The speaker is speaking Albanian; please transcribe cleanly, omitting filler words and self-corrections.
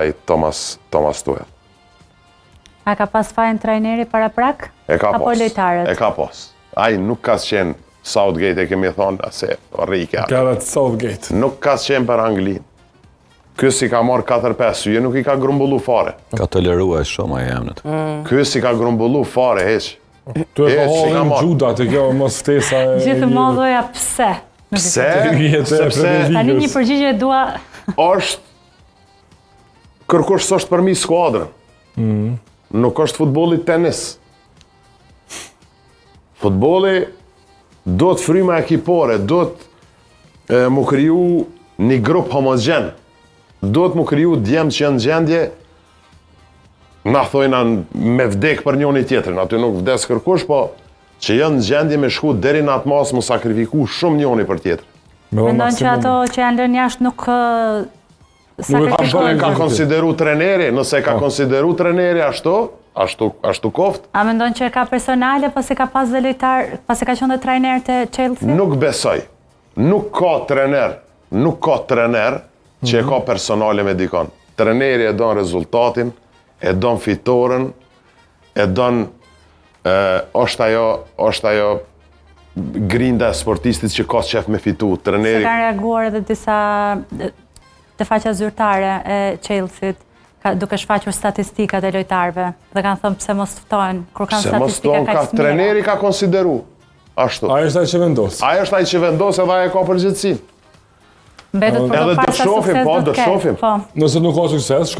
ai Thomas Tuchel. A ka pas fajin trajneri para prak? E ka Apo pas. lojtarët? E ka pas. Ai nuk ka qenë Southgate, e kemi thonë, se rrike. Gareth Southgate. Nuk ka qenë për Anglinë. Ky si ka marrë 4-5 syje, nuk i ka grumbullu fare. Ka tolerua shumë ai emnet. Ky si ka grumbullu fare, heq. Tu e ka si ka hollin marrë. Gjuda, të kjo mos ftesa e... Gjithmonë doja pse. Pse? Sepse... Tani një përgjigje dua... Është... Kërkush s'është përmi skuadrën. Nuk është futbolli tenis. Futbolli do të fryma ekipore, do të mu kriju një grup homogen. Do të mu kriju djemë që janë gjendje, na thojna me vdek për njoni tjetrin. Aty nuk vdes kërkush, po që janë gjendje me shku deri në atë mas mu sakrifiku shumë njoni për tjetrin. Mendon që ato që janë lënë jashtë nuk sakrifikohen. Ka konsideru treneri, nëse ka konsideru treneri ashtu koft. A mendon që ka personale, pasi ka pas dhe lojtar, pasi ka qenë dhe trajner të Chelsea? Nuk besoj. Nuk ka trener që e ka personale me dikon. Treneri e don rezultatin, e don fitoren, e don është ajo grinda e sportistit që ka qef me fitu. Treneri... Se kanë reaguar edhe disa të faqja zyrtare e Chelsea-t, duke shfaqur statistikat e lojtarëve, dhe kanë thënë pse mos ftojnë, kur kanë statistika kaq të mira. Treneri ka konsideru. Ashtu. Ai është ai që vendos. Ai është ai që vendos edhe ai e ka përgjegjësinë. Mbetet për të parë sa sukses do të ketë. Nëse nuk ka sukses,